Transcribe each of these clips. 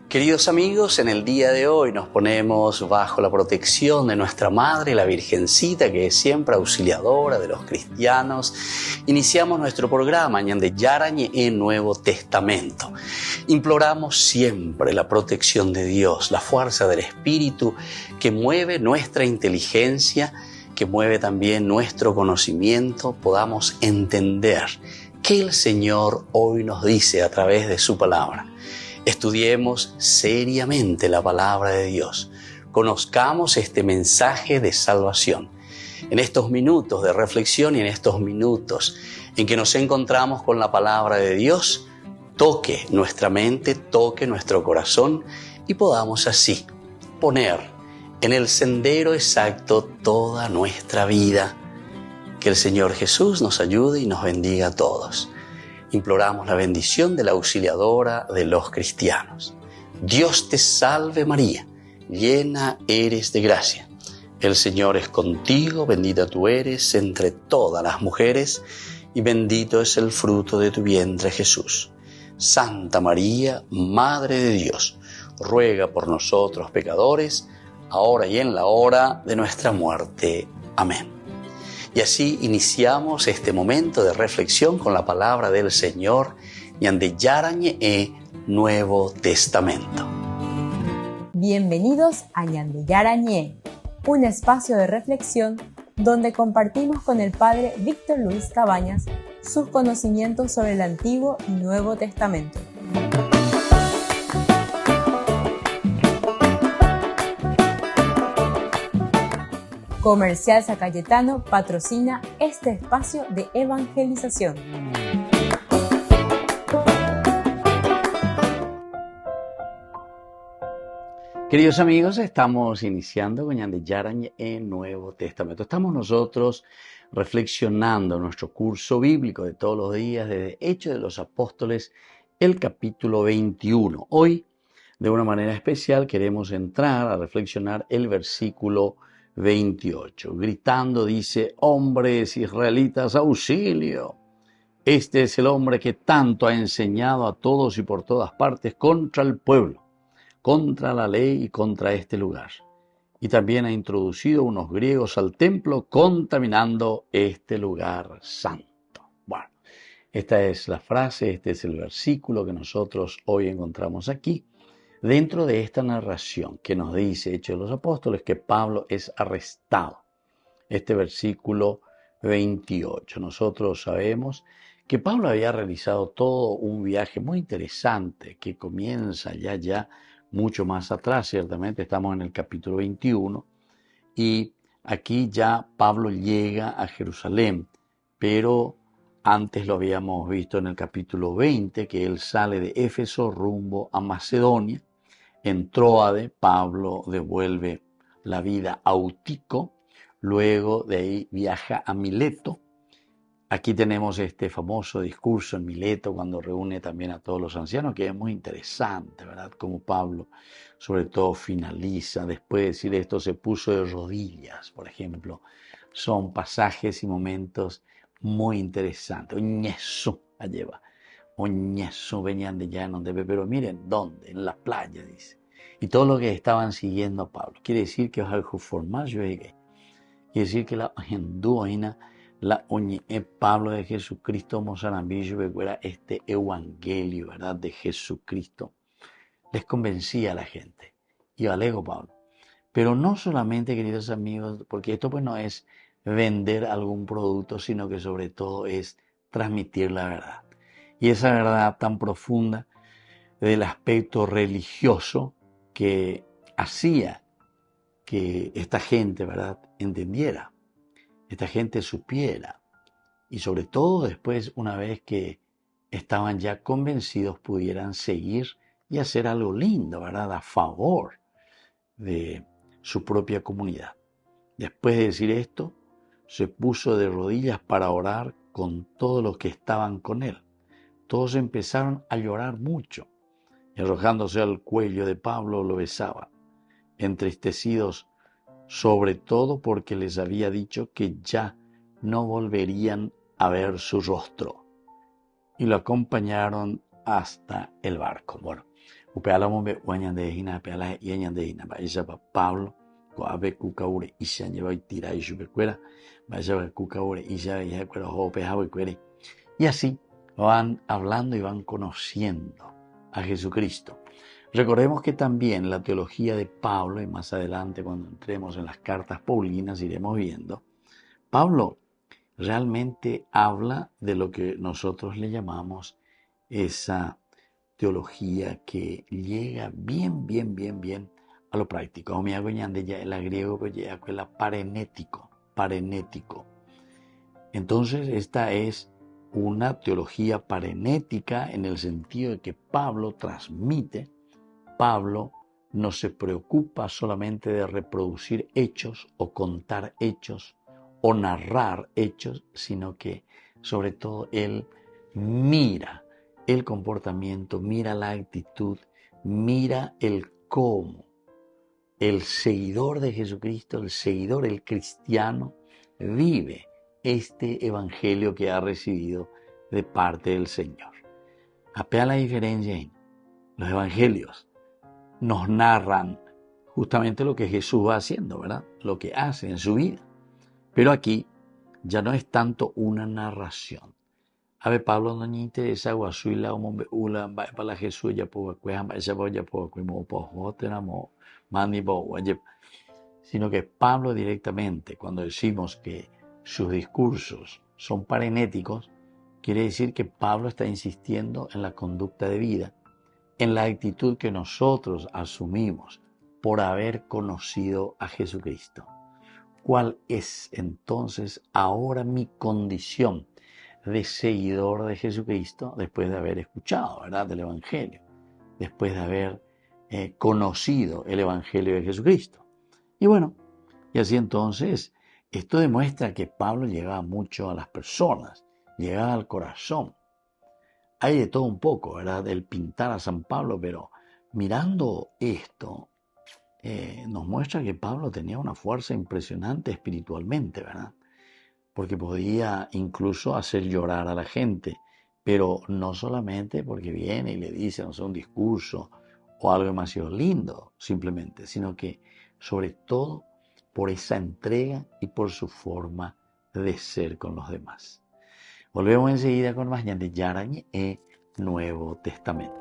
Queridos amigos, en el día de hoy nos ponemos bajo la protección de nuestra Madre, la Virgencita, que es siempre auxiliadora de los cristianos. Iniciamos nuestro programa Ñande Yarañe en Nuevo Testamento. Imploramos siempre la protección de Dios, la fuerza del Espíritu que mueve nuestra inteligencia, que mueve también nuestro conocimiento, podamos entender qué el Señor hoy nos dice a través de su palabra. Estudiemos seriamente la palabra de Dios. Conozcamos este mensaje de salvación. En estos minutos de reflexión y en estos minutos en que nos encontramos con la palabra de Dios, toque nuestra mente, toque nuestro corazón y podamos así poner en el sendero exacto toda nuestra vida. Que el Señor Jesús nos ayude y nos bendiga a todos. Imploramos la bendición de la auxiliadora de los cristianos. Dios te salve María, llena eres de gracia. El Señor es contigo, bendita tú eres entre todas las mujeres y bendito es el fruto de tu vientre Jesús. Santa María, Madre de Dios, ruega por nosotros pecadores, ahora y en la hora de nuestra muerte. Amén. Y así iniciamos este momento de reflexión con la palabra del Señor, Ñande Yarañe Nuevo Testamento. Bienvenidos a Ñande Yarañe, un espacio de reflexión donde compartimos con el Padre Víctor Luis Cabañas sus conocimientos sobre el Antiguo y Nuevo Testamento. Comercial San Cayetano patrocina este espacio de evangelización. Queridos amigos, estamos iniciando con Ñande Yarañe en Nuevo Testamento. Estamos nosotros reflexionando nuestro curso bíblico de todos los días desde Hechos de los Apóstoles, el capítulo 21. Hoy, de una manera especial, queremos entrar a reflexionar el versículo 28. Gritando dice: hombres israelitas, auxilio. Este es el hombre que tanto ha enseñado a todos y por todas partes contra el pueblo, contra la ley y contra este lugar. Y también ha introducido unos griegos al templo, contaminando este lugar santo. Bueno, esta es la frase, este es el versículo que nosotros hoy encontramos aquí, dentro de esta narración que nos dice Hechos de los Apóstoles que Pablo es arrestado. Este versículo 28. Nosotros sabemos que Pablo había realizado todo un viaje muy interesante que comienza ya mucho más atrás. Ciertamente estamos en el capítulo 21 y aquí ya Pablo llega a Jerusalén, pero antes lo habíamos visto en el capítulo 20 que él sale de Éfeso rumbo a Macedonia. En Tróade, Pablo devuelve la vida a Eutico, luego de ahí viaja a Mileto. Aquí tenemos este famoso discurso en Mileto cuando reúne también a todos los ancianos, que es muy interesante, ¿verdad? Como Pablo, sobre todo, finaliza, después de decir esto, se puso de rodillas, por ejemplo. Son pasajes y momentos muy interesantes. Oñesu, allá va. Oñesu, venían de llano, pero miren, ¿dónde? En la playa, dice. Y todo lo que estaban siguiendo a Pablo. Quiere decir que algo formal yo llegué. Quiere decir que la hinduina, la oñe Pablo de Jesucristo, mozambique, era este evangelio, ¿verdad? De Jesucristo. Les convencía a la gente. Y alego Pablo. Pero no solamente, queridos amigos, porque esto pues no es vender algún producto, sino que sobre todo es transmitir la verdad. Y esa verdad tan profunda del aspecto religioso que hacía que esta gente, ¿verdad?, entendiera, esta gente supiera. Y sobre todo después, una vez que estaban ya convencidos, pudieran seguir y hacer algo lindo, ¿verdad?, a favor de su propia comunidad. Después de decir esto, se puso de rodillas para orar con todos los que estaban con él. Todos empezaron a llorar mucho y arrojándose al cuello de Pablo lo besaban, entristecidos sobre todo porque les había dicho que ya no volverían a ver su rostro. Y lo acompañaron hasta el barco. Bueno, Upeala mombe uañandehina, peala y añandehina, vaya para Pablo, coabe cucaure y se lleva y tira y supercuera, vaya para cucaure y se vaya cuera jope y cuere. Y así van hablando y van conociendo a Jesucristo. Recordemos que también la teología de Pablo, y más adelante cuando entremos en las cartas paulinas iremos viendo, Pablo realmente habla de lo que nosotros le llamamos esa teología que llega bien a lo práctico. O me hago ñande ya el griego que llega con la parenético. Entonces esta es una teología parenética en el sentido de que Pablo transmite. Pablo no se preocupa solamente de reproducir hechos o contar hechos o narrar hechos, sino que sobre todo él mira el comportamiento, mira la actitud, mira el cómo el seguidor de Jesucristo, el cristiano, vive este evangelio que ha recibido de parte del Señor. Apea la diferencia en los evangelios. Nos narran justamente lo que Jesús va haciendo, ¿verdad? Lo que hace en su vida. Pero aquí ya no es tanto una narración. A ver, Pablo no le interesa guasuila o mombeula va para Jesús ya puedo cuejan ya puedo como tenemos mani sino que Pablo directamente, cuando decimos que sus discursos son parenéticos, quiere decir que Pablo está insistiendo en la conducta de vida, en la actitud que nosotros asumimos por haber conocido a Jesucristo. ¿Cuál es entonces ahora mi condición de seguidor de Jesucristo después de haber escuchado, ¿verdad?, del Evangelio, después de haber conocido el Evangelio de Jesucristo? Y bueno, y así entonces, esto demuestra que Pablo llegaba mucho a las personas, llegaba al corazón. Hay de todo un poco, ¿verdad?, del pintar a San Pablo, pero mirando esto, nos muestra que Pablo tenía una fuerza impresionante espiritualmente, ¿verdad? Porque podía incluso hacer llorar a la gente, pero no solamente porque viene y le dice, no sé, un discurso o algo demasiado lindo, simplemente, sino que sobre todo por esa entrega y por su forma de ser con los demás. Volvemos enseguida con más de Yarañ e Nuevo Testamento.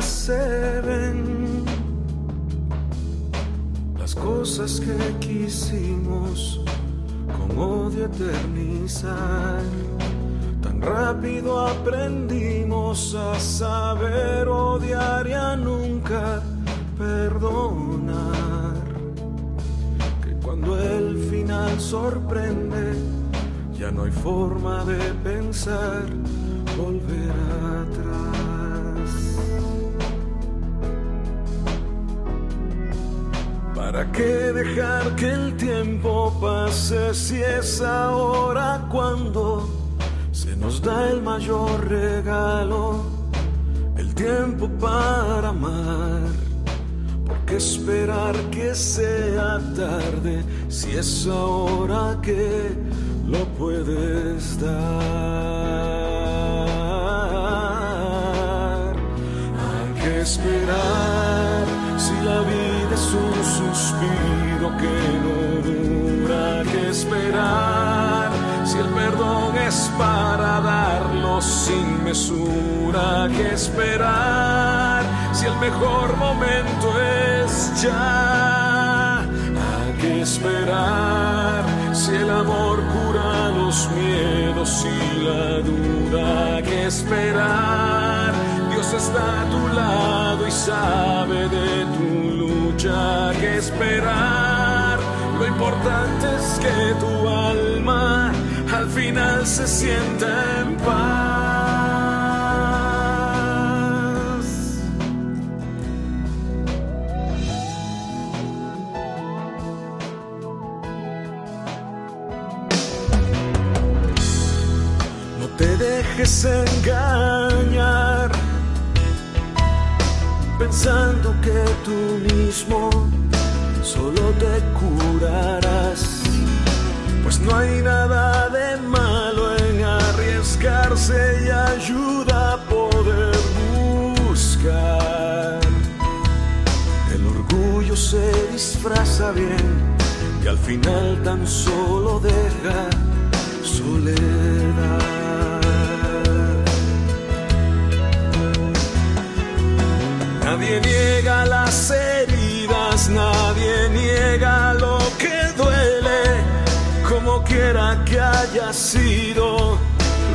Se ven las cosas que quisimos con odio eternizar. Tan rápido aprendimos a saber odiar y a nunca perdonar, que cuando el final sorprende ya no hay forma de pensar volver atrás. ¿Para qué dejar que el tiempo pase si es ahora cuando se nos da el mayor regalo, el tiempo para amar? ¿Por qué esperar que sea tarde si es ahora que lo puedes dar? Hay que esperar si la vida es un suspiro que no dura. Hay que esperar si el perdón es para darlo sin mesura. Hay que esperar si el mejor momento es ya. Hay que esperar si el amor cura los miedos y la duda. Hay que esperar, Dios está a tu lado y sabe de tu lucha. Hay que esperar, lo importante es que tu alma al final se sienta en paz. No te dejes engañar pensando que tú mismo solo te curarás, pues no hay nada de malo en arriesgarse y ayuda a poder buscar. El orgullo se disfraza bien y al final tan solo deja soledad. Nadie niega las heridas, nadie niega lo que duele, como quiera que haya sido,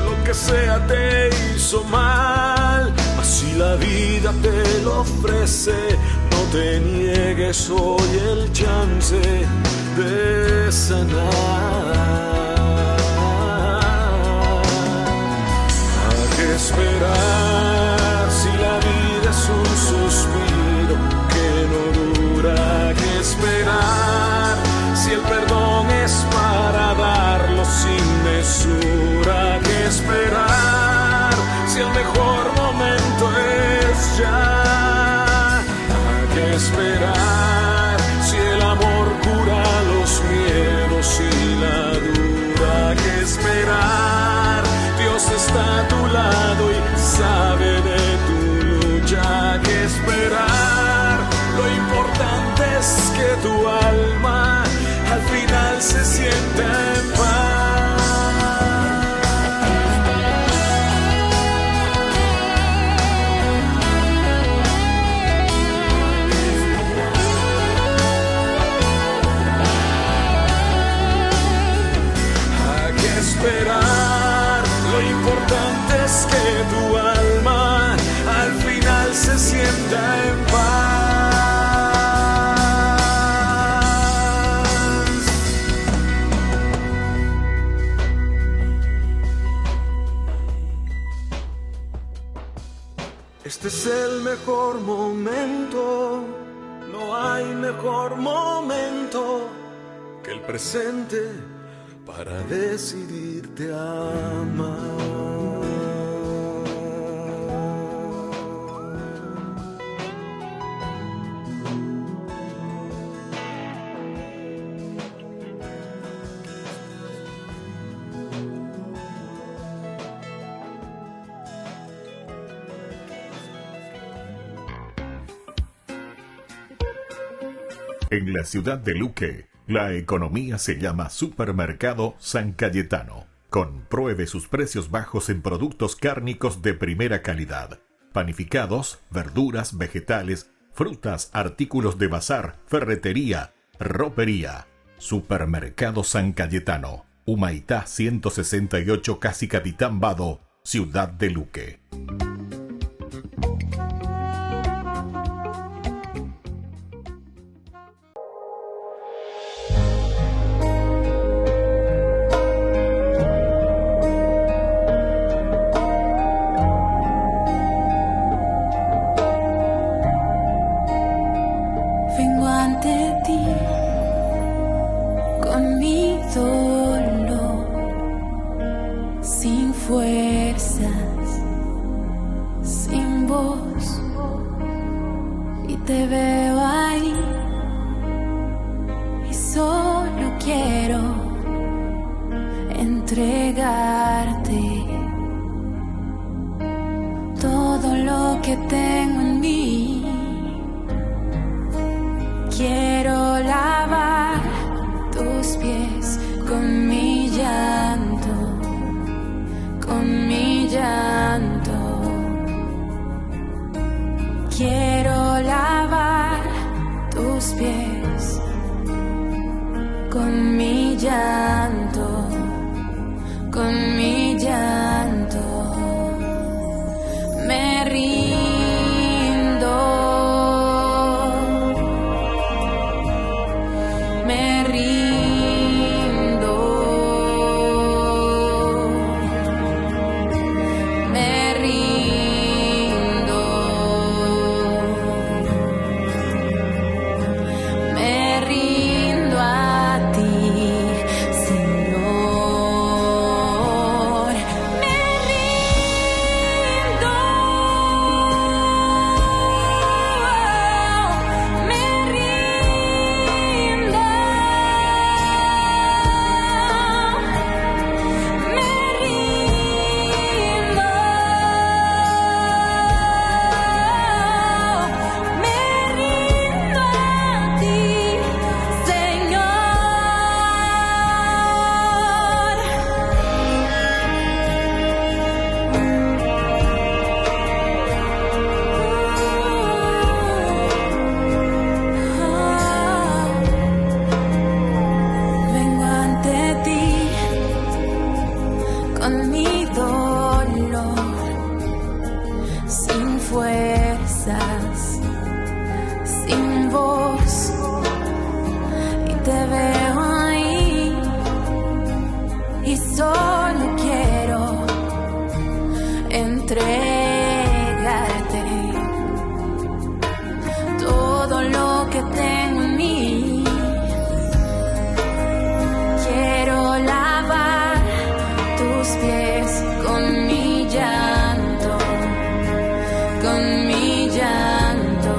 lo que sea te hizo mal. Mas si la vida te lo ofrece, no te niegues hoy el chance de sanar. Hay que esperar si la vida es un suspiro que no dura. Hay que esperar si el perdón es para darlo sin mesura. Hay que esperar si el mejor momento es ya. Hay que esperar si el amor cura los miedos y la duda. Hay que esperar, Dios está a tu lado y sabe de tu lucha. Hay que esperar, lo importante es que tu alma al final se sienta en paz. Hay que esperar, lo importante es que tu alma al final se sienta en paz. Este es el mejor momento, no hay mejor momento que el presente para decidirte a amar. En la ciudad de Luque, la economía se llama Supermercado San Cayetano. Compruebe sus precios bajos en productos cárnicos de primera calidad. Panificados, verduras, vegetales, frutas, artículos de bazar, ferretería, ropería. Supermercado San Cayetano. Humaitá 168, Casi Capitán Vado, ciudad de Luque. Vengo ante ti sin fuerzas, sin voz, y te veo ahí y solo quiero entregarte todo lo que tengo en mí. Quiero lavar tus pies con mi llanto, con mi llanto. Quiero lavar tus pies con mi llanto, con mi llanto. Me rindo, me rindo, me rindo, me rindo a ti, Señor. Me rindo, me rindo, me rindo, me rindo a ti, Señor. Vengo ante ti con mi dolor, sin fuerzas, sin voz, y te veo ahí y solo quiero entregarte todo lo que tengo en mí. Quiero lavar tus pies con mi llanto, con mi llanto.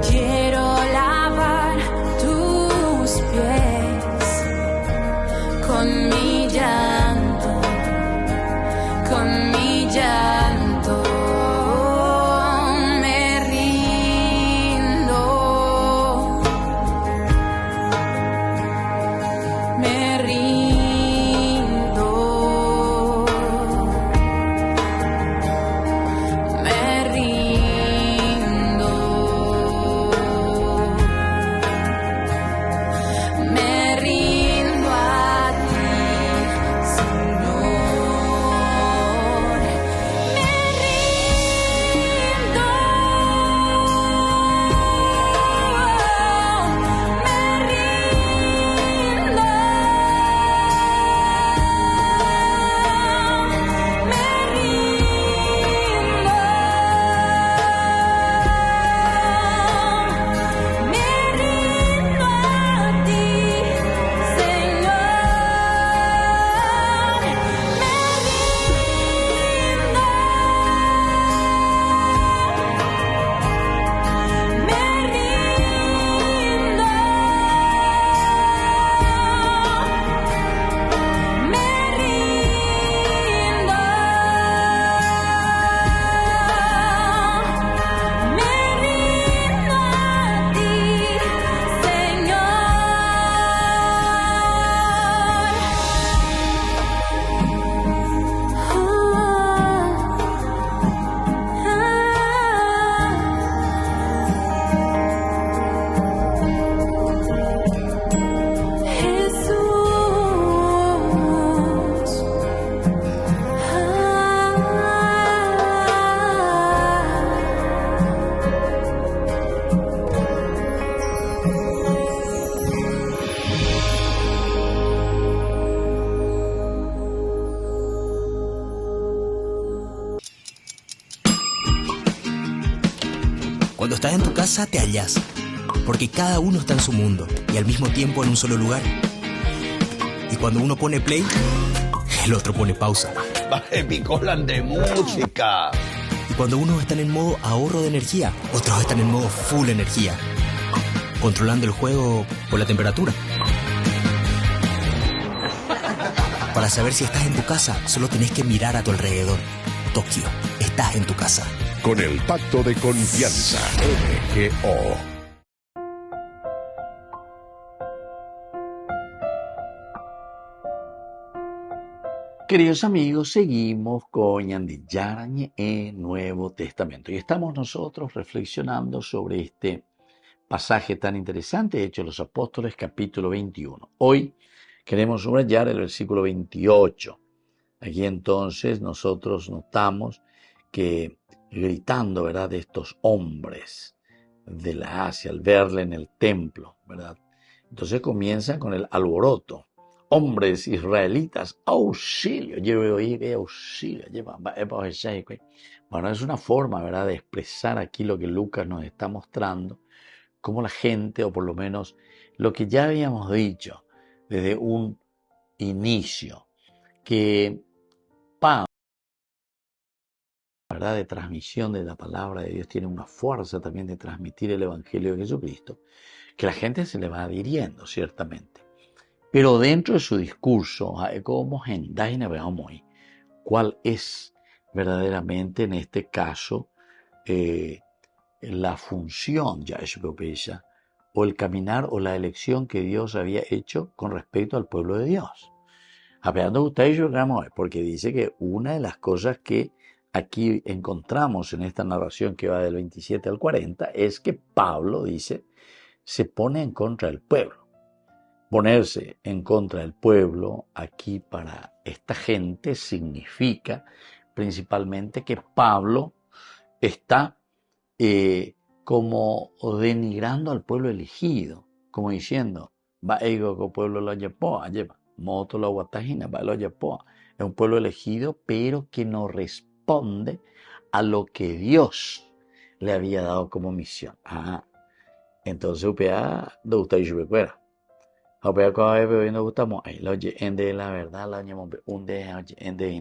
Quiero lavar tus pies con mi llanto, con mi llanto. Me rindo, me rindo, me rindo, me rindo a ti, Señor. Me rindo, me rindo, me rindo, me rindo a ti, Señor. Me rindo, me rindo, me rindo, me rindo a ti, Señor. Jesús. Cuando estás en tu casa te hallas, porque cada uno está en su mundo y al mismo tiempo en un solo lugar. Y cuando uno pone play, el otro pone pausa. Baje picolan de música. Y cuando unos están en modo ahorro de energía, otros están en modo full energía, controlando el juego por la temperatura. Para saber si estás en tu casa, solo tenés que mirar a tu alrededor. Tokio, estás en tu casa. Con el Pacto de Confianza, MGO. Queridos amigos, seguimos con Ñande Yarañe en Nuevo Testamento y estamos nosotros reflexionando sobre este pasaje tan interesante, Hechos de los Apóstoles, capítulo 21. Hoy queremos subrayar el versículo 28. Aquí entonces nosotros notamos que gritando, ¿verdad?, de estos hombres de la Asia al verle en el templo, ¿verdad? Entonces comienzan con el alboroto. Hombres israelitas, auxilio, auxilio. Bueno, es una forma, ¿verdad?, de expresar aquí lo que Lucas nos está mostrando, cómo la gente, o por lo menos lo que ya habíamos dicho desde un inicio, que Pablo, ¿verdad?, de transmisión de la palabra de Dios, tiene una fuerza también de transmitir el Evangelio de Jesucristo, que la gente se le va adhiriendo, ciertamente. Pero dentro de su discurso, ¿cuál es verdaderamente en este caso la función o el caminar o la elección que Dios había hecho con respecto al pueblo de Dios? Porque dice que una de las cosas que aquí encontramos en esta narración que va del 27 al 40 es que Pablo dice, se pone en contra del pueblo. Ponerse en contra del pueblo aquí para esta gente significa principalmente que Pablo está como denigrando al pueblo elegido, como diciendo, es un pueblo elegido, pero que no responde a lo que Dios le había dado como misión. Entonces,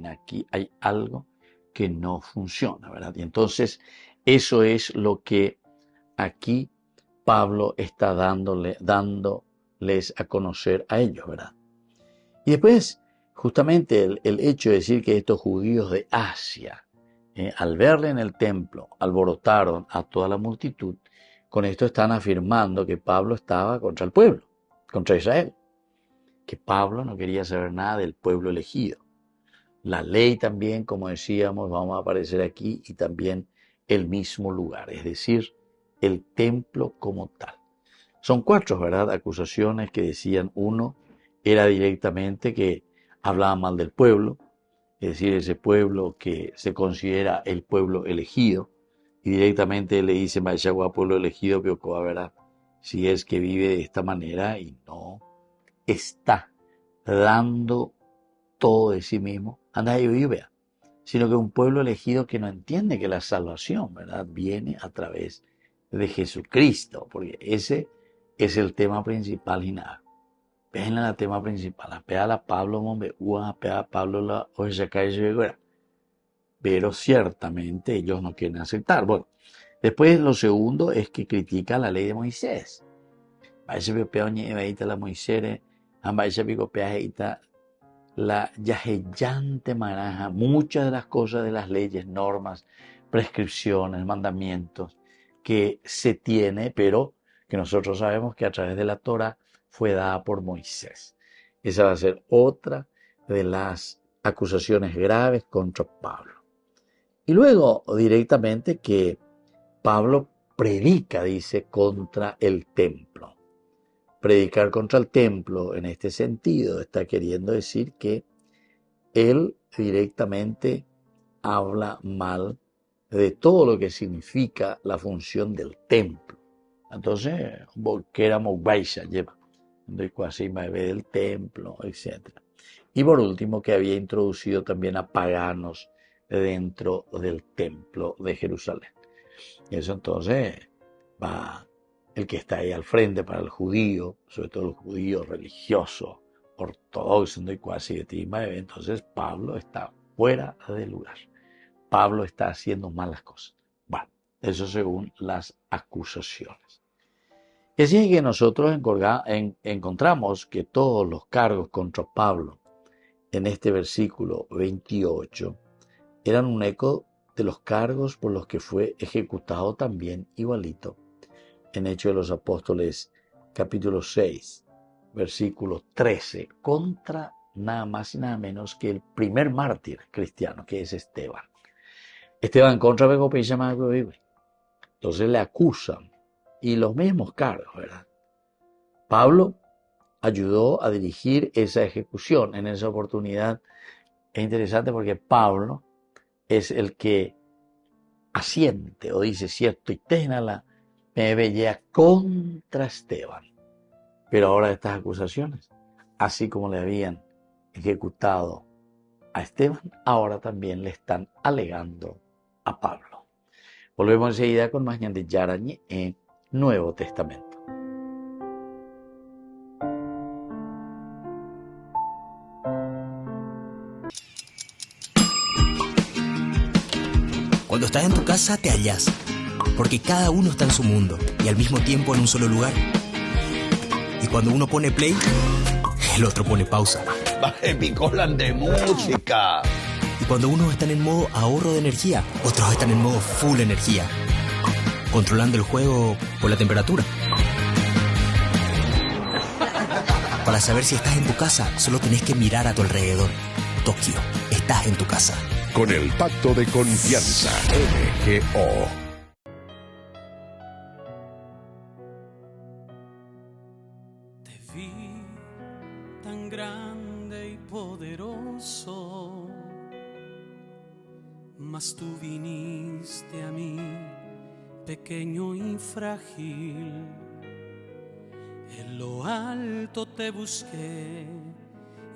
aquí hay algo que no funciona, ¿verdad? Y entonces eso es lo que aquí Pablo está dándoles a conocer a ellos, ¿verdad? Y después, justamente el hecho de decir que estos judíos de Asia, al verle en el templo, alborotaron a toda la multitud, con esto están afirmando que Pablo estaba contra el pueblo, contra Israel, que Pablo no quería saber nada del pueblo elegido. La ley también, como decíamos, vamos a aparecer aquí, y también el mismo lugar, es decir, el templo como tal. Son 4, ¿verdad?, acusaciones que decían. Uno era directamente que hablaba mal del pueblo, es decir, ese pueblo que se considera el pueblo elegido, y directamente le dice, Maishagua, pueblo elegido, pero ¿verdad?, si es que vive de esta manera y no está dando todo de sí mismo, anda y vea, sino que un pueblo elegido que no entiende que la salvación, ¿verdad?, viene a través de Jesucristo, porque ese es el tema principal y nada. Vean el tema principal, a Pablo, pero ciertamente ellos no quieren aceptar. Bueno, después lo segundo es que critica la ley de Moisés. La yaheyante maraja, muchas de las cosas de las leyes, normas, prescripciones, mandamientos que se tiene, pero que nosotros sabemos que a través de la Torah fue dada por Moisés. Esa va a ser otra de las acusaciones graves contra Pablo. Y luego directamente que Pablo predica, dice, contra el templo. Predicar contra el templo en este sentido está queriendo decir que él directamente habla mal de todo lo que significa la función del templo. Entonces, que éramos Baisha, lleva del templo, etc. Y por último, que había introducido también a paganos dentro del templo de Jerusalén. Y eso entonces va el que está ahí al frente para el judío, sobre todo el judío religioso, ortodoxo y cuasi de Tima, entonces Pablo está fuera de lugar. Pablo está haciendo malas cosas. Bueno, eso según las acusaciones. Y así es que nosotros encontramos que todos los cargos contra Pablo en este versículo 28 eran un eco de los cargos por los que fue ejecutado también igualito en Hechos de los Apóstoles capítulo 6, versículo 13, contra nada más y nada menos que el primer mártir cristiano, que es Esteban. Esteban contra entonces le acusan y los mismos cargos, ¿verdad? Pablo ayudó a dirigir esa ejecución en esa oportunidad. Es interesante porque Pablo es el que asiente o dice cierto y tenala me veía contra Esteban. Pero ahora estas acusaciones, así como le habían ejecutado a Esteban, ahora también le están alegando a Pablo. Volvemos enseguida con más de Yarañe en Nuevo Testamento. Cuando estás en tu casa te hallas, porque cada uno está en su mundo y al mismo tiempo en un solo lugar. Y cuando uno pone play, el otro pone pausa. Baje Picolan de música. Y cuando unos están en modo ahorro de energía, otros están en modo full energía, controlando el juego por la temperatura. Para saber si estás en tu casa, solo tenés que mirar a tu alrededor. Tokio, estás en tu casa. Con el pacto de confianza, MGO. Te vi tan grande y poderoso, mas tú viniste a mí, pequeño y frágil. En lo alto te busqué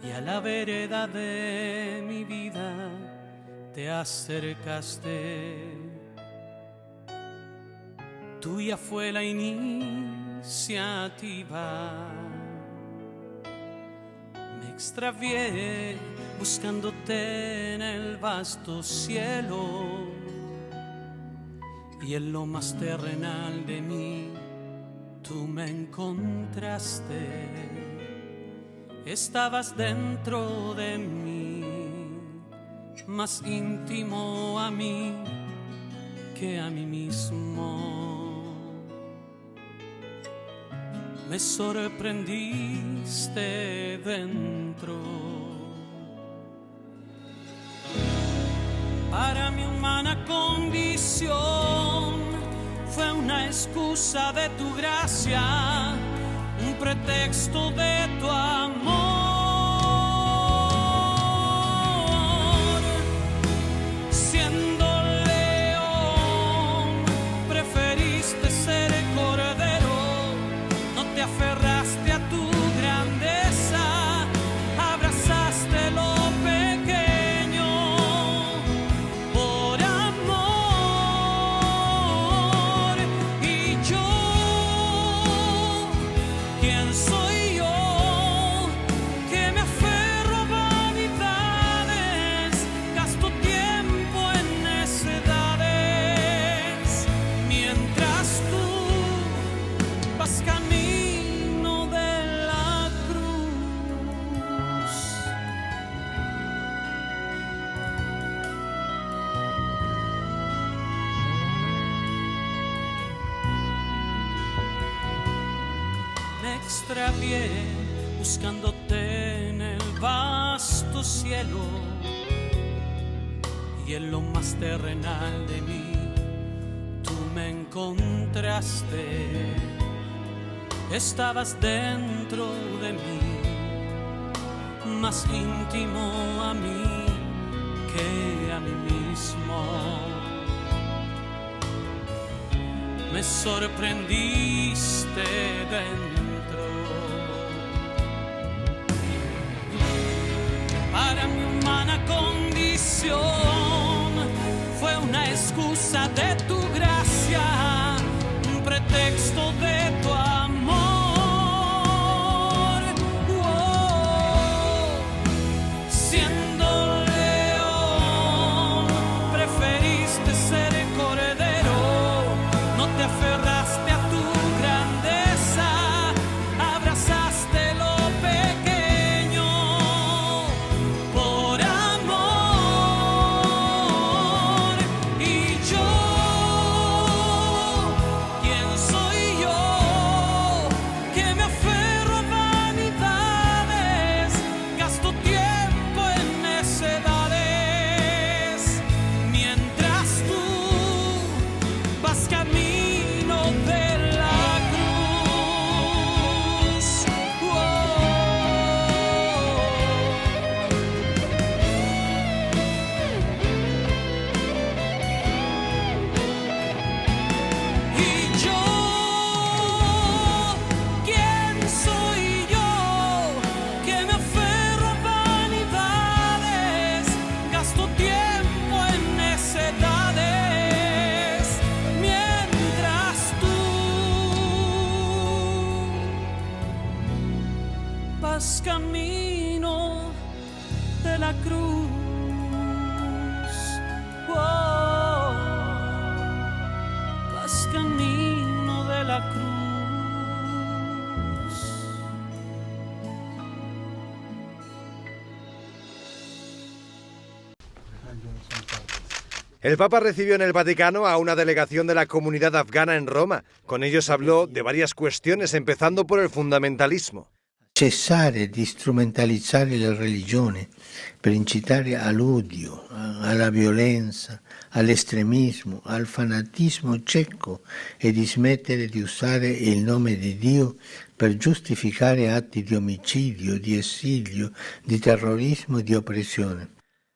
y a la vereda de mi vida te acercaste. Tuya fue la iniciativa. Me extravié buscándote en el vasto cielo, y en lo más terrenal de mí tú me encontraste. Estabas dentro de mí, más íntimo a mí que a mí mismo. Me sorprendiste dentro. Para mi humana condición fue una excusa de tu gracia, un pretexto de tu amor. Siendo león, preferiste ser cordero. No te aferraste a tu grandeza, abrazaste lo pequeño por amor. Y yo, ¿quién soy yo que me aferro a vanidades? Gasto tiempo en necedades, mientras tú vas camino de la cruz. Me extravié buscándote en el vasto cielo, y en lo más terrenal de mí tú me encontraste. Estabas dentro de mí, más íntimo a mí que a mí mismo. Me sorprendiste dentro. Para mi humana condición fue una excusa de tu gracia, un pretexto de tu amor. Oh, El Papa recibió en el Vaticano a una delegación de la comunidad afgana en Roma. Con ellos habló de varias cuestiones, empezando por el fundamentalismo. Cessare di strumentalizzare la religione per incitare all'odio, alla violenza, all'estremismo, al fanatismo cieco e di smettere di usare il nome di Dio per giustificare atti di omicidio, di esilio, di terrorismo e di opresione.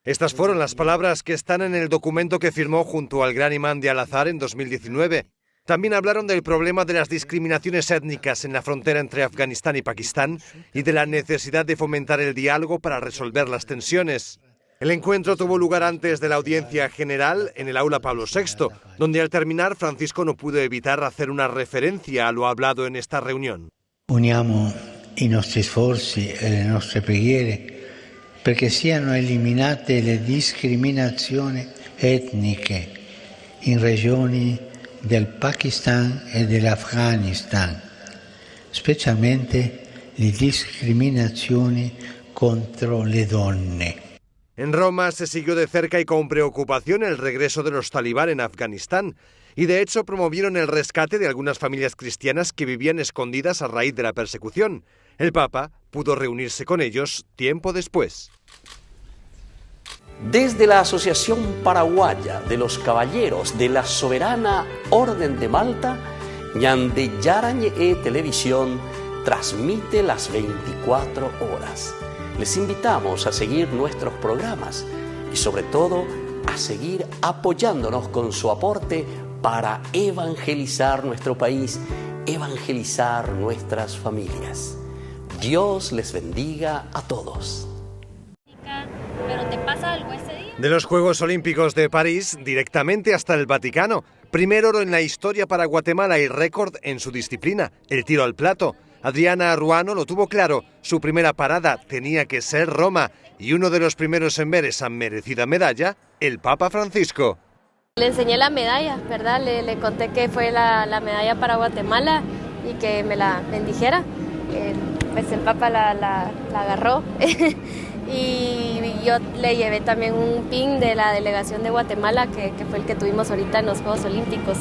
Estas fueron las palabras que están en el documento que firmó junto al gran imán de Al-Azhar en 2019. También hablaron del problema de las discriminaciones étnicas en la frontera entre Afganistán y Pakistán y de la necesidad de fomentar el diálogo para resolver las tensiones. El encuentro tuvo lugar antes de la audiencia general en el aula Pablo VI, donde al terminar Francisco no pudo evitar hacer una referencia a lo hablado en esta reunión. Uniamo i nostri sforzi e le nostre preghiere perché siano eliminate le discriminazioni etniche in regioni del Pakistan e dell'Afghanistan, specialmente le discriminazioni contro le donne. En Roma se siguió de cerca y con preocupación el regreso de los talibán en Afganistán y de hecho promovieron el rescate de algunas familias cristianas que vivían escondidas a raíz de la persecución. El Papa pudo reunirse con ellos tiempo después. Desde la Asociación Paraguaya de los Caballeros de la Soberana Orden de Malta, Ñande Yarañe Televisión transmite las 24 horas. Les invitamos a seguir nuestros programas y sobre todo a seguir apoyándonos con su aporte para evangelizar nuestro país, evangelizar nuestras familias. Dios les bendiga a todos. ¿Pero te pasa algo ese día? De los Juegos Olímpicos de París directamente hasta el Vaticano. Primer oro en la historia para Guatemala y récord en su disciplina, el tiro al plato. Adriana Ruano lo tuvo claro, su primera parada tenía que ser Roma y uno de los primeros en ver esa merecida medalla, el Papa Francisco. Le enseñé la medalla, ¿verdad? Le conté que fue la medalla para Guatemala y que me la bendijera. Pues el Papa la agarró y yo le llevé también un pin de la delegación de Guatemala que fue el que tuvimos ahorita en los Juegos Olímpicos.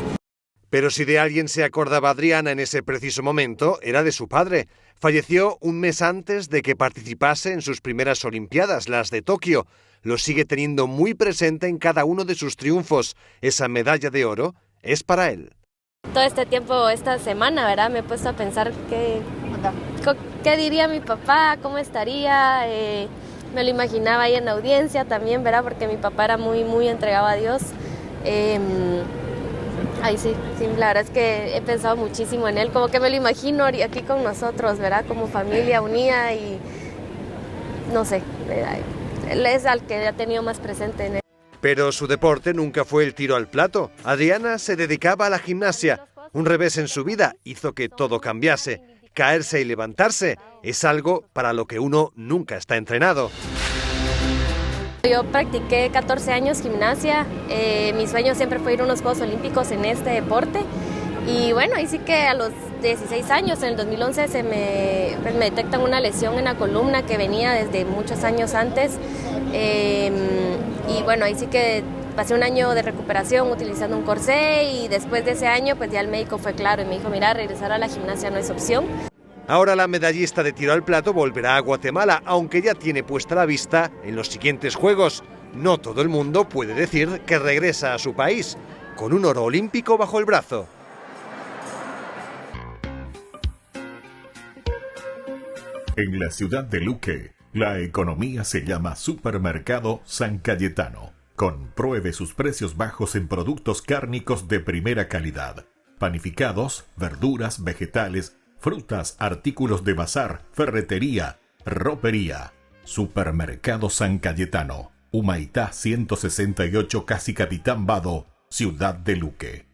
Pero si de alguien se acordaba Adriana en ese preciso momento, era de su padre. Falleció un mes antes de que participase en sus primeras Olimpiadas, las de Tokio. Lo sigue teniendo muy presente en cada uno de sus triunfos. Esa medalla de oro es para él. Todo este tiempo, esta semana, ¿verdad? Me he puesto a pensar qué diría mi papá, cómo estaría. Me lo imaginaba ahí en la audiencia también, ¿verdad? Porque mi papá era muy, muy entregado a Dios. Ay, sí, la verdad es que he pensado muchísimo en él, como que me lo imagino aquí con nosotros, ¿verdad? Como familia unida y no sé, él es al que ha tenido más presente en él. Pero su deporte nunca fue el tiro al plato. Adriana se dedicaba a la gimnasia. Un revés en su vida hizo que todo cambiase. Caerse y levantarse es algo para lo que uno nunca está entrenado. Yo practiqué 14 años gimnasia, mi sueño siempre fue ir a unos Juegos Olímpicos en este deporte y bueno, ahí sí que a los 16 años, en el 2011, me detectan una lesión en la columna que venía desde muchos años antes y bueno, ahí sí que pasé un año de recuperación utilizando un corsé y después de ese año pues ya el médico fue claro y me dijo, mira, regresar a la gimnasia no es opción. Ahora la medallista de tiro al plato volverá a Guatemala, aunque ya tiene puesta la vista en los siguientes Juegos. No todo el mundo puede decir que regresa a su país, con un oro olímpico bajo el brazo. En la ciudad de Luque, la economía se llama Supermercado San Cayetano. Compruebe sus precios bajos en productos cárnicos de primera calidad. Panificados, verduras, vegetales, frutas, artículos de bazar, ferretería, ropería. Supermercado San Cayetano, Humaitá 168, Casi Capitán Vado, Ciudad de Luque.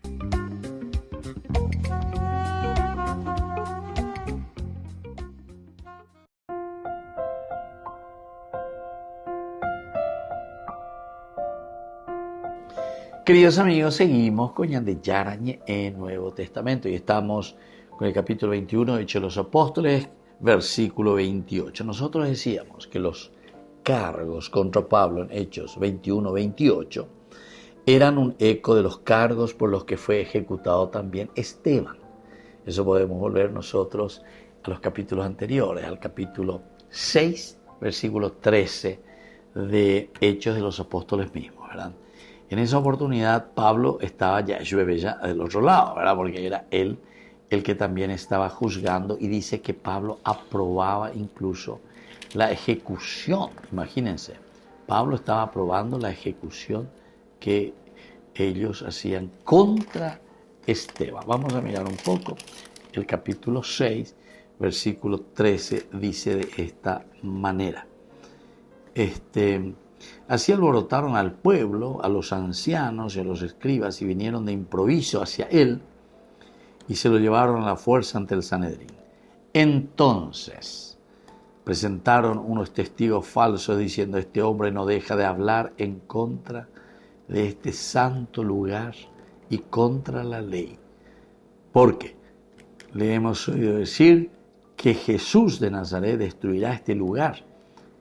Queridos amigos, seguimos con Ñande Yarañe en Nuevo Testamento y estamos con el capítulo 21 de Hechos de los Apóstoles, versículo 28. Nosotros decíamos que los cargos contra Pablo en Hechos 21-28 eran un eco de los cargos por los que fue ejecutado también Esteban. Eso podemos volver nosotros a los capítulos anteriores, al capítulo 6, versículo 13 de Hechos de los Apóstoles mismos, ¿verdad? En esa oportunidad Pablo estaba ya del otro lado, ¿verdad? Porque era él el que también estaba juzgando, y dice que Pablo aprobaba incluso la ejecución. Imagínense, Pablo estaba aprobando la ejecución que ellos hacían contra Esteban. Vamos a mirar un poco. El capítulo 6, versículo 13, dice de esta manera. Así alborotaron al pueblo, a los ancianos y a los escribas, y vinieron de improviso hacia él, y se lo llevaron a la fuerza ante el Sanedrín. Entonces presentaron unos testigos falsos diciendo: este hombre no deja de hablar en contra de este santo lugar y contra la ley. Porque le hemos oído decir que Jesús de Nazaret destruirá este lugar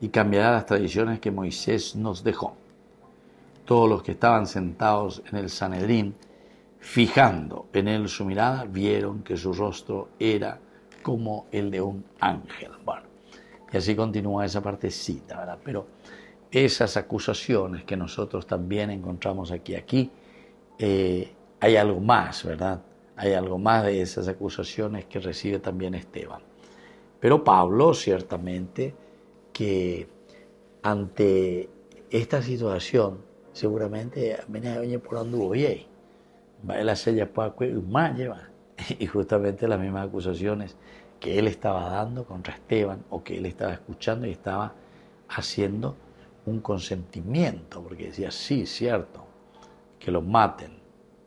y cambiará las tradiciones que Moisés nos dejó. Todos los que estaban sentados en el Sanedrín, fijando en él su mirada, vieron que su rostro era como el de un ángel. Bueno, y así continúa esa partecita, ¿verdad? Pero esas acusaciones que nosotros también encontramos aquí, hay algo más, ¿verdad? Hay algo más de esas acusaciones que recibe también Esteban. Pero Pablo, ciertamente, que ante esta situación, seguramente viene por anduvo bien. Y justamente las mismas acusaciones que él estaba dando contra Esteban, o que él estaba escuchando y estaba haciendo un consentimiento, porque decía: sí, cierto, que lo maten,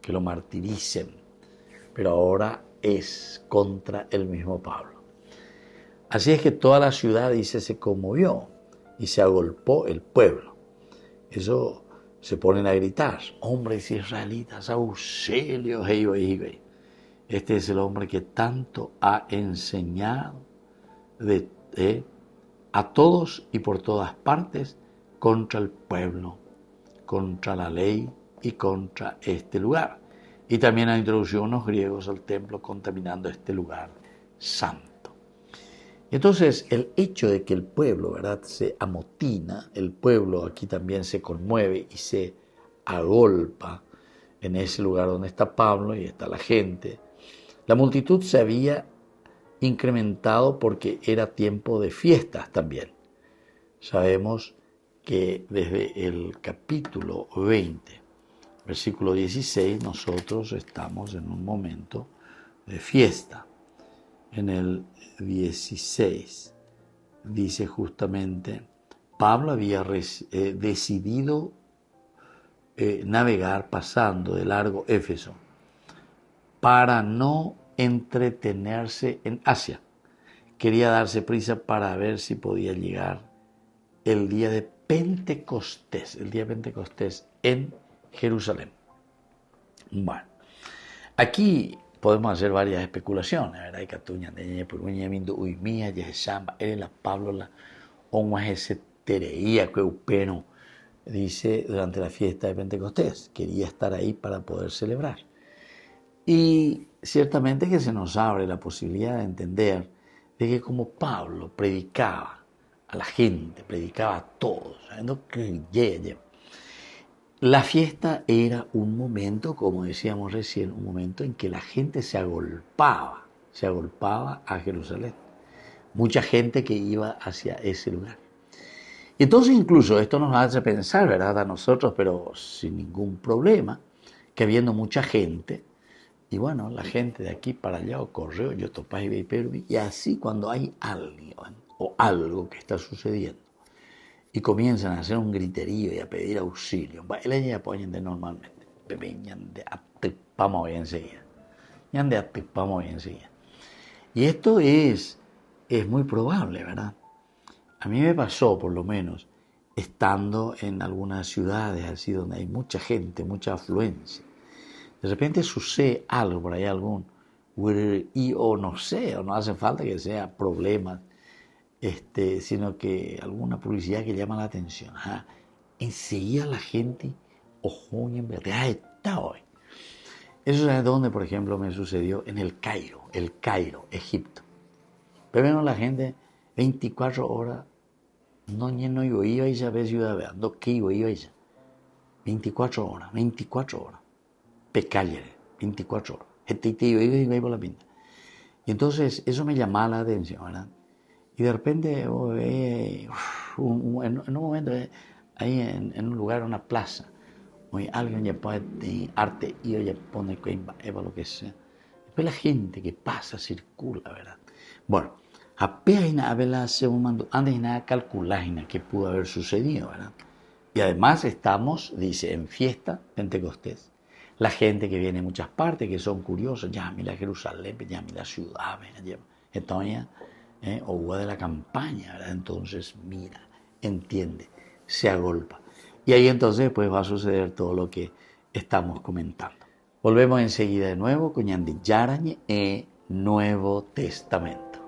que lo martiricen, pero ahora es contra el mismo Pablo. Así es que toda la ciudad, dice, se conmovió y se agolpó el pueblo. Eso se ponen a gritar: hombres israelitas, auxilio, este es el hombre que tanto ha enseñado a todos y por todas partes contra el pueblo, contra la ley y contra este lugar. Y también ha introducido unos griegos al templo, contaminando este lugar santo. Entonces, el hecho de que el pueblo, ¿verdad?, se amotina, el pueblo aquí también se conmueve y se agolpa en ese lugar donde está Pablo y está la gente. La multitud se había incrementado porque era tiempo de fiestas también. Sabemos que desde el capítulo 20, versículo 16, nosotros estamos en un momento de fiesta. En el 16 dice justamente: Pablo había decidido navegar pasando de largo Éfeso para no entretenerse en Asia. Quería darse prisa para ver si podía llegar el día de Pentecostés, en Jerusalén. Bueno, aquí podemos hacer varias especulaciones, ¿verdad? Dice durante la fiesta de Pentecostés, quería estar ahí para poder celebrar. Y ciertamente que se nos abre la posibilidad de entender de que como Pablo predicaba a la gente, predicaba a todos, la fiesta era un momento, como decíamos recién, un momento en que la gente se agolpaba a Jerusalén. Mucha gente que iba hacia ese lugar. Entonces incluso esto nos hace pensar, ¿verdad?, a nosotros, pero sin ningún problema, que habiendo mucha gente, y bueno, la gente de aquí para allá, o correo, yo topás y pervi, y así cuando hay alguien o algo que está sucediendo, y comienzan a hacer un griterío y a pedir auxilio, ellos apoyan de normalmente, y esto es muy probable, ¿verdad? A mí me pasó, por lo menos, estando en algunas ciudades así donde hay mucha gente, mucha afluencia. De repente sucede algo por ahí, o no sé, o no hace falta que sea problemas sino que alguna publicidad que llama la atención. Enseguida la gente, ojo, en verdad está hoy. Eso es donde, por ejemplo, me sucedió en el Cairo, Egipto. Pero vemos la gente 24 horas, no iba ella a ver ciudad, no que iba ella. 24 horas. Pecalle, 24 horas. Iba por la pinta. Y entonces eso me llamaba la atención, ¿verdad? Y de repente, en un momento, ahí en un lugar, una plaza, alguien ya pone arte y ya pone lo que sea. Después la gente que pasa, circula, ¿verdad? Bueno, apenas antes de nada calcular qué pudo haber sucedido, ¿verdad? Y además estamos, dice, en fiesta Pentecostés. La gente que viene de muchas partes, que son curiosos, ya mira Jerusalén, ya mira ciudad, entonces, o de la campaña, ¿verdad? Entonces, mira, entiende, se agolpa. Y ahí entonces pues va a suceder todo lo que estamos comentando. Volvemos enseguida de nuevo con Ñande Yarañe en Nuevo Testamento.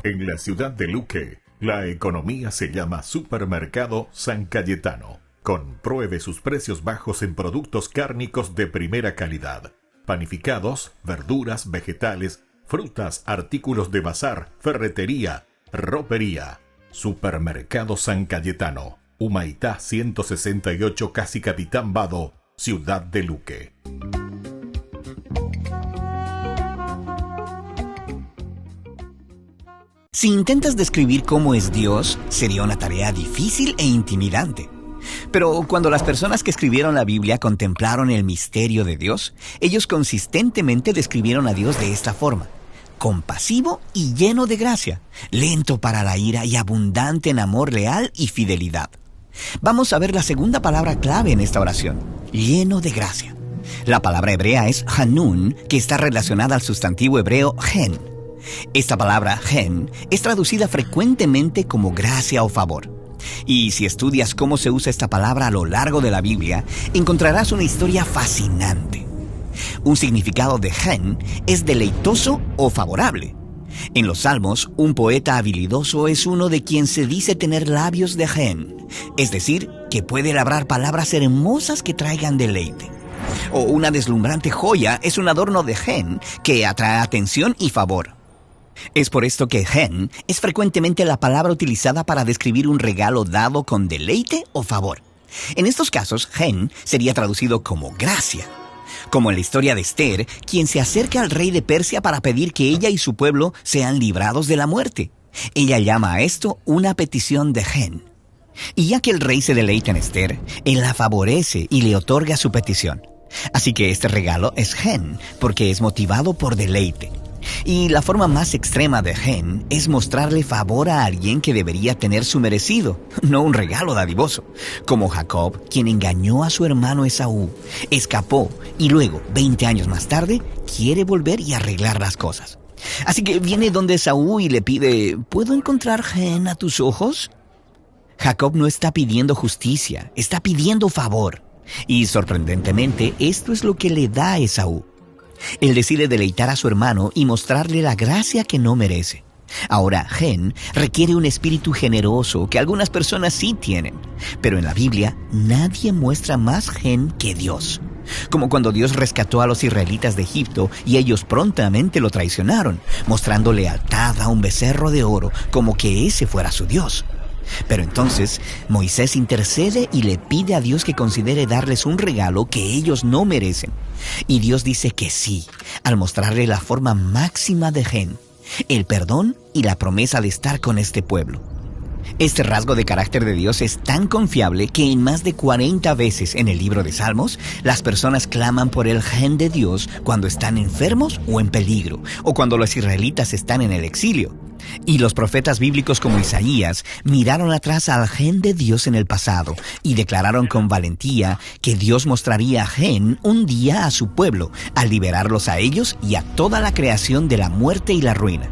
En la ciudad de Luque, la economía se llama Supermercado San Cayetano. Compruebe sus precios bajos en productos cárnicos de primera calidad. Panificados, verduras, vegetales, frutas, artículos de bazar, ferretería, ropería. Supermercado San Cayetano, Humaitá 168, Casi Capitán Vado, ciudad de Luque. Si intentas describir cómo es Dios, sería una tarea difícil e intimidante. Pero cuando las personas que escribieron la Biblia contemplaron el misterio de Dios, ellos consistentemente describieron a Dios de esta forma: compasivo y lleno de gracia, lento para la ira y abundante en amor leal y fidelidad. Vamos a ver la segunda palabra clave en esta oración: lleno de gracia. La palabra hebrea es hanun, que está relacionada al sustantivo hebreo gen. Esta palabra gen es traducida frecuentemente como gracia o favor. Y si estudias cómo se usa esta palabra a lo largo de la Biblia, encontrarás una historia fascinante. Un significado de gen es deleitoso o favorable. En los Salmos, un poeta habilidoso es uno de quien se dice tener labios de gen, es decir, que puede labrar palabras hermosas que traigan deleite. O una deslumbrante joya es un adorno de gen que atrae atención y favor. Es por esto que gen es frecuentemente la palabra utilizada para describir un regalo dado con deleite o favor. En estos casos, gen sería traducido como gracia. Como en la historia de Esther, quien se acerca al rey de Persia para pedir que ella y su pueblo sean librados de la muerte. Ella llama a esto una petición de gen. Y ya que el rey se deleita en Esther, él la favorece y le otorga su petición. Así que este regalo es gen, porque es motivado por deleite. Y la forma más extrema de gen es mostrarle favor a alguien que debería tener su merecido, no un regalo dadivoso, como Jacob, quien engañó a su hermano Esaú, escapó y luego, 20 años más tarde, quiere volver y arreglar las cosas. Así que viene donde Esaú y le pide: ¿puedo encontrar gen a tus ojos? Jacob no está pidiendo justicia, está pidiendo favor. Y sorprendentemente, esto es lo que le da a Esaú. Él decide deleitar a su hermano y mostrarle la gracia que no merece. Ahora, gen requiere un espíritu generoso que algunas personas sí tienen. Pero en la Biblia, nadie muestra más gen que Dios. Como cuando Dios rescató a los israelitas de Egipto y ellos prontamente lo traicionaron, mostrando lealtad a un becerro de oro como que ese fuera su Dios. Pero entonces, Moisés intercede y le pide a Dios que considere darles un regalo que ellos no merecen. Y Dios dice que sí, al mostrarle la forma máxima de gen, el perdón y la promesa de estar con este pueblo. Este rasgo de carácter de Dios es tan confiable que en más de 40 veces en el libro de Salmos, las personas claman por el gen de Dios cuando están enfermos o en peligro, o cuando los israelitas están en el exilio. Y los profetas bíblicos como Isaías miraron atrás al gen de Dios en el pasado y declararon con valentía que Dios mostraría gen un día a su pueblo al liberarlos a ellos y a toda la creación de la muerte y la ruina.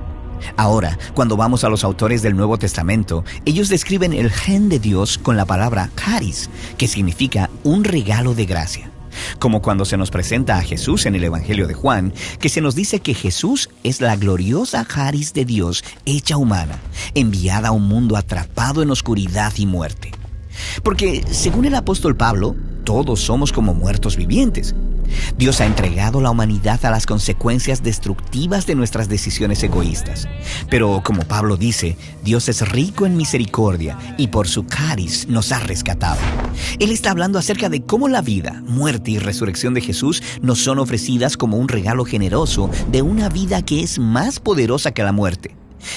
Ahora, cuando vamos a los autores del Nuevo Testamento, ellos describen el gen de Dios con la palabra charis, que significa un regalo de gracia. Como cuando se nos presenta a Jesús en el Evangelio de Juan, que se nos dice que Jesús es la gloriosa charis de Dios hecha humana, enviada a un mundo atrapado en oscuridad y muerte. Porque, según el apóstol Pablo, todos somos como muertos vivientes. Dios ha entregado la humanidad a las consecuencias destructivas de nuestras decisiones egoístas. Pero, como Pablo dice, Dios es rico en misericordia y por su charis nos ha rescatado. Él está hablando acerca de cómo la vida, muerte y resurrección de Jesús nos son ofrecidas como un regalo generoso de una vida que es más poderosa que la muerte.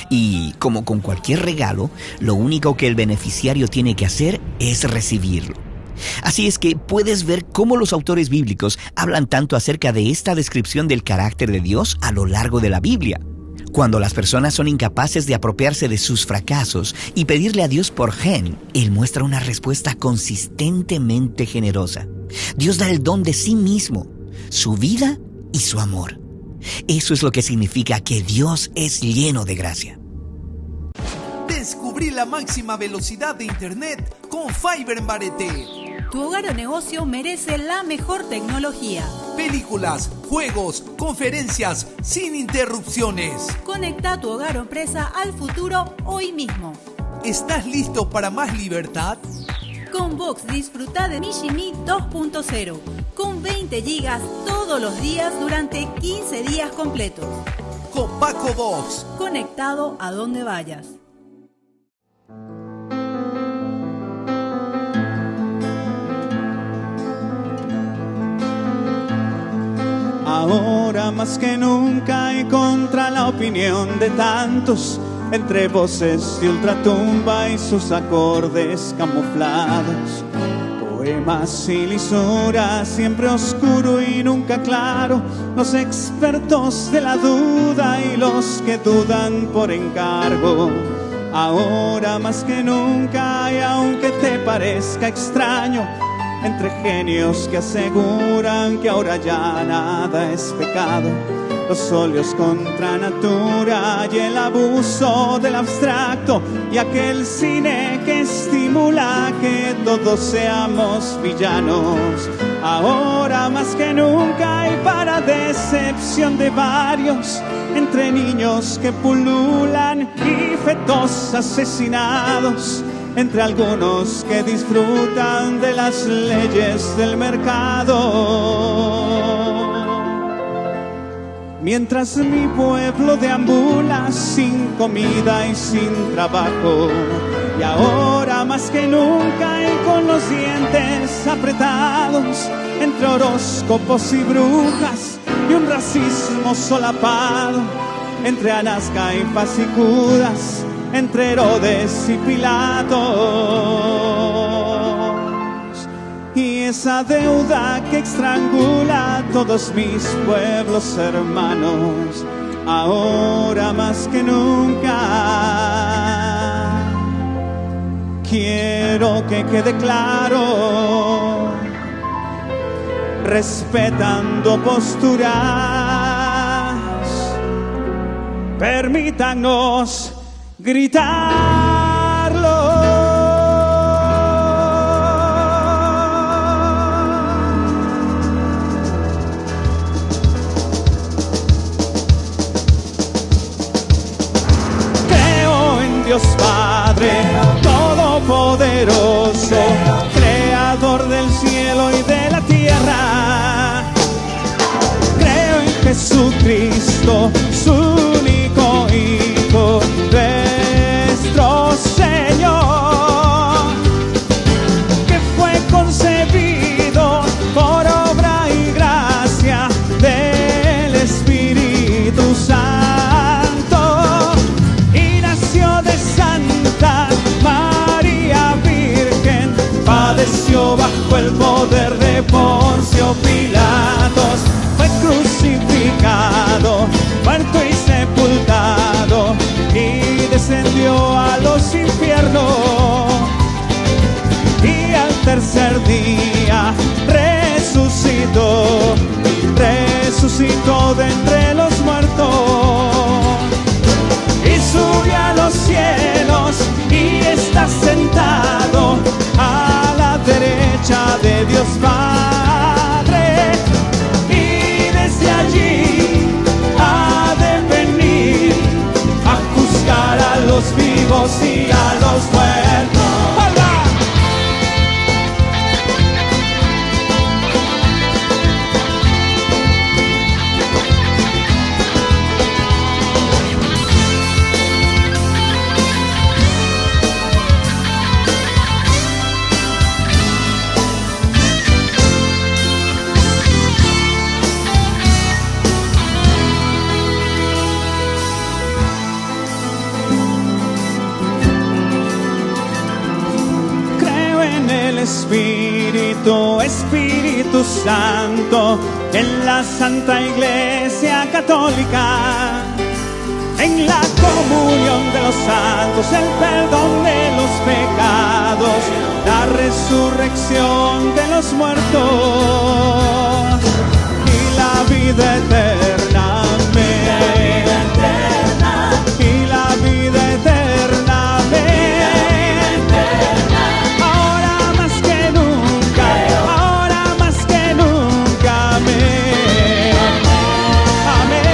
Y, como con cualquier regalo, lo único que el beneficiario tiene que hacer es recibirlo. Así es que puedes ver cómo los autores bíblicos hablan tanto acerca de esta descripción del carácter de Dios a lo largo de la Biblia. Cuando las personas son incapaces de apropiarse de sus fracasos y pedirle a Dios por gen, Él muestra una respuesta consistentemente generosa. Dios da el don de sí mismo, su vida y su amor. Eso es lo que significa que Dios es lleno de gracia. Descubrí la máxima velocidad de Internet con Fiber en Bareté. Tu hogar o negocio merece la mejor tecnología. Películas, juegos, conferencias, sin interrupciones. Conecta tu hogar o empresa al futuro hoy mismo. ¿Estás listo para más libertad? Con Box disfruta de Mijimi 2.0 con 20 gigas todos los días durante 15 días completos. Con Paco Box. Conectado a donde vayas. Ahora más que nunca y contra la opinión de tantos, entre voces de ultratumba y sus acordes camuflados, poemas y lisuras, siempre oscuro y nunca claro, los expertos de la duda y los que dudan por encargo. Ahora más que nunca y aunque te parezca extraño, entre genios que aseguran que ahora ya nada es pecado, los óleos contra natura y el abuso del abstracto y aquel cine que estimula que todos seamos villanos. Ahora más que nunca y para decepción de varios, entre niños que pululan y fetos asesinados, entre algunos que disfrutan de las leyes del mercado. Mientras mi pueblo deambula sin comida y sin trabajo, y ahora más que nunca y con los dientes apretados, entre horóscopos y brujas y un racismo solapado, entre Anasca y Pasicudas, entre Herodes y Pilatos, y esa deuda que estrangula a todos mis pueblos hermanos, ahora más que nunca quiero que quede claro, respetando posturas, permítanos gritarlo. Creo en Dios Padre Todopoderoso, Creador del cielo y de la tierra. Creo en Jesucristo, su único Hijo, nuestro Señor, que fue concebido por obra y gracia del Espíritu Santo, y nació de Santa María Virgen, padeció bajo el poder de Poncio Pilatos, fue crucificado, muerto y sepultado, y descendió a los infiernos, y al tercer día resucitó de entre los muertos. Espíritu, Espíritu Santo, en la Santa Iglesia Católica, en la comunión de los santos, el perdón de los pecados, la resurrección de los muertos y la vida eterna. Amén. Y la vida eterna. Amén. Ahora más que nunca, ahora más que nunca. Amén. Amén.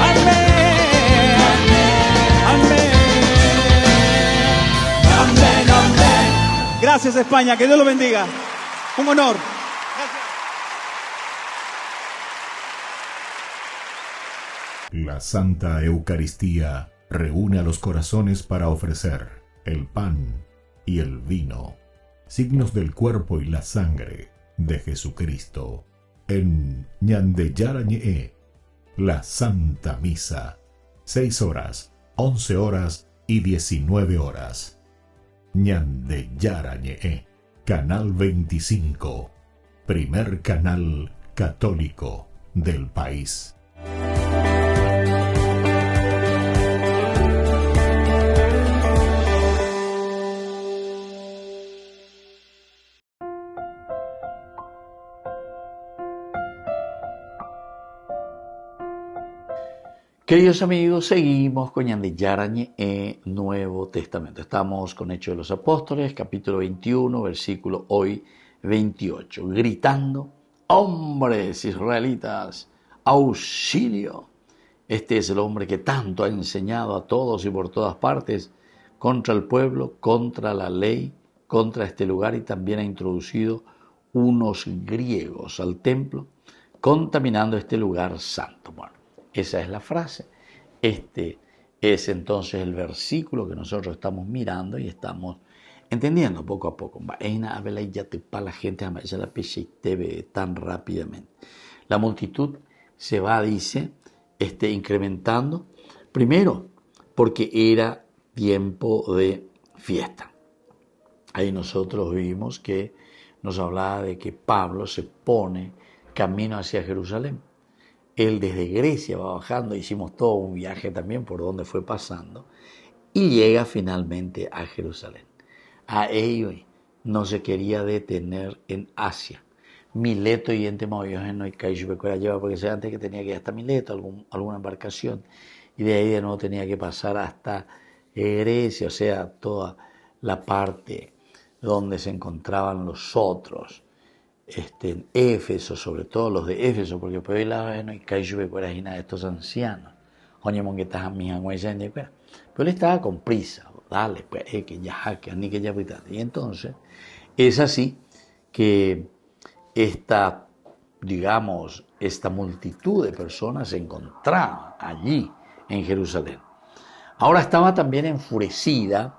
Amén. Amén. Amén. Gracias, España. Que Dios lo bendiga. Un honor. La Santa Eucaristía reúne a los corazones para ofrecer el pan y el vino, signos del cuerpo y la sangre de Jesucristo. En Ñandeyarañe, la Santa Misa, 6 horas, 11 horas y 19 horas. Ñandeyarañe, Canal 25, primer canal católico del país. Queridos amigos, seguimos con Ñandeyarañe Nuevo Testamento. Estamos con Hechos de los Apóstoles, capítulo 21, versículo hoy 28. Gritando, hombres israelitas, auxilio. Este es el hombre que tanto ha enseñado a todos y por todas partes contra el pueblo, contra la ley, contra este lugar, y también ha introducido unos griegos al templo, contaminando este lugar santo. Bueno, esa es la frase. Este es entonces el versículo que nosotros estamos mirando y estamos entendiendo poco a poco. La gente tan rápidamente. La multitud se va, dice, incrementando. Primero, porque era tiempo de fiesta. Ahí nosotros vimos que nos hablaba de que Pablo se pone camino hacia Jerusalén. Él desde Grecia va bajando, hicimos todo un viaje también por donde fue pasando, y llega finalmente a Jerusalén. A ello no se quería detener en Asia. Mileto y ente no hay lleva, porque se antes que tenía que ir hasta Mileto, alguna embarcación, y de ahí de nuevo tenía que pasar hasta Grecia, o sea, toda la parte donde se encontraban los otros. En Éfeso, sobre todo los de Éfeso, porque por ahí no hay de estos ancianos. Pero él estaba con prisa, dale, pues, que ya, ni que ya, y entonces es así que esta multitud de personas se encontraba allí en Jerusalén. Ahora estaba también enfurecida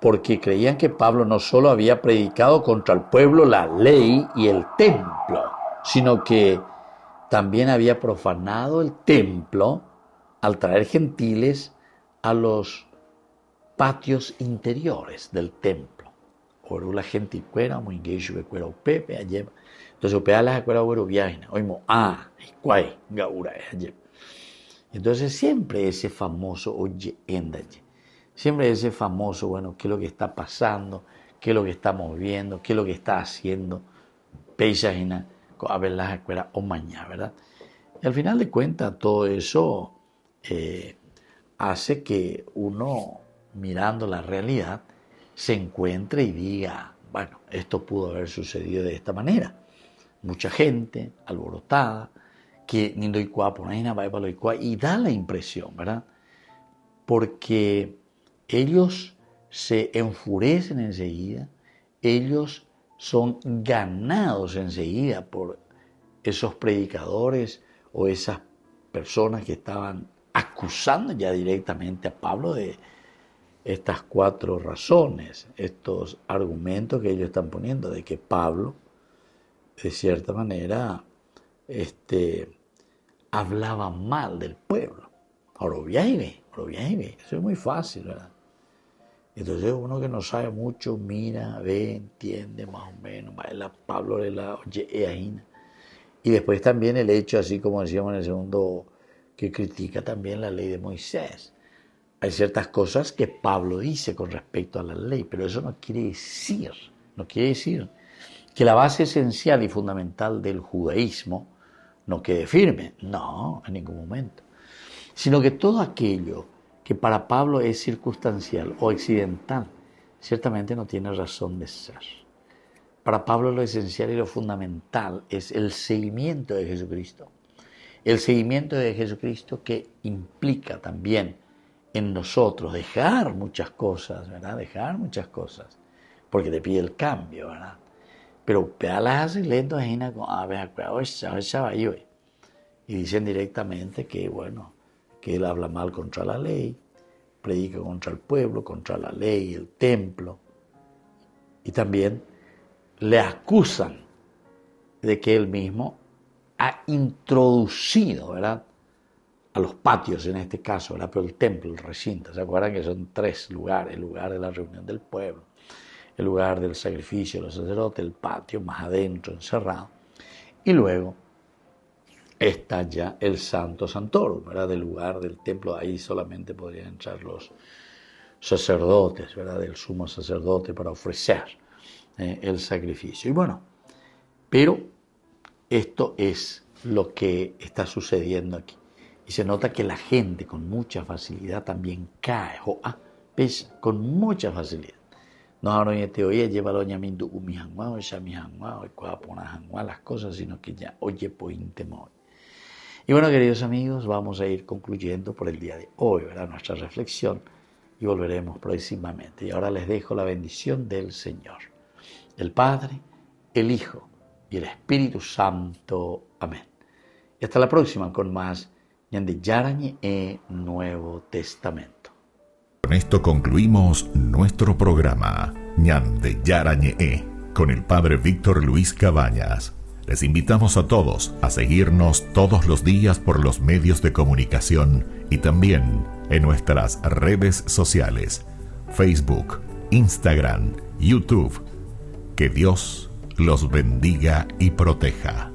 porque creían que Pablo no solo había predicado contra el pueblo la ley y el templo, sino que también había profanado el templo al traer gentiles a los patios interiores del templo. Oro la gente cuera, muy gay, cuera pepe, ayer. Entonces, la cuera viaje, oímos, cuay, gaura, ayer. Entonces, siempre ese famoso oye, endaye. Siempre ese famoso, bueno, qué es lo que está pasando, qué es lo que estamos viendo, qué es lo que está haciendo Peisajina, a ver las escuelas o mañana, ¿verdad? Y al final de cuentas, todo eso hace que uno, mirando la realidad, se encuentre y diga, bueno, esto pudo haber sucedido de esta manera. Mucha gente alborotada, que ni doy cuapo, y da la impresión, ¿verdad? Porque ellos se enfurecen enseguida, ellos son ganados enseguida por esos predicadores o esas personas que estaban acusando ya directamente a Pablo de estas 4 razones, estos argumentos que ellos están poniendo de que Pablo, de cierta manera, hablaba mal del pueblo. Ahora, eso es muy fácil, ¿verdad? Entonces uno que no sabe mucho, mira, ve, entiende más o menos, Pablo le la oye, y después también el hecho, así como decíamos en el segundo, que critica también la ley de Moisés. Hay ciertas cosas que Pablo dice con respecto a la ley, pero eso no quiere decir que la base esencial y fundamental del judaísmo no quede firme, no, en ningún momento, sino que todo aquello que para Pablo es circunstancial o accidental, ciertamente no tiene razón de ser. Para Pablo lo esencial y lo fundamental es el seguimiento de Jesucristo. El seguimiento de Jesucristo que implica también en nosotros dejar muchas cosas, ¿verdad? Dejar muchas cosas, porque te pide el cambio, ¿verdad? Pero y dicen directamente que, bueno, que él habla mal contra la ley, predica contra el pueblo, contra la ley, el templo, y también le acusan de que él mismo ha introducido, ¿verdad?, a los patios en este caso, ¿verdad?, pero el templo, el recinto, ¿se acuerdan que son 3 lugares? El lugar de la reunión del pueblo, el lugar del sacrificio de los sacerdotes, el patio más adentro, encerrado, y luego está ya el Santo Santorum, ¿verdad?, del lugar del templo. Ahí solamente podrían entrar los sacerdotes, ¿verdad?, del sumo sacerdote para ofrecer el sacrificio. Y bueno, pero esto es lo que está sucediendo aquí. Y se nota que la gente con mucha facilidad también cae, pesa con mucha facilidad. No ahora en teoría lleva doña Mindu mi hanguao, ya mi hanguao, las cosas, sino que ya oye pointemo. Y bueno, queridos amigos, vamos a ir concluyendo por el día de hoy, ¿verdad?, nuestra reflexión, y volveremos próximamente. Y ahora les dejo la bendición del Señor, el Padre, el Hijo y el Espíritu Santo. Amén. Y hasta la próxima con más Ñande Yarañe e Nuevo Testamento. Con esto concluimos nuestro programa Ñande Yarañe con el Padre Víctor Luis Cabañas. Les invitamos a todos a seguirnos todos los días por los medios de comunicación y también en nuestras redes sociales, Facebook, Instagram, YouTube. Que Dios los bendiga y proteja.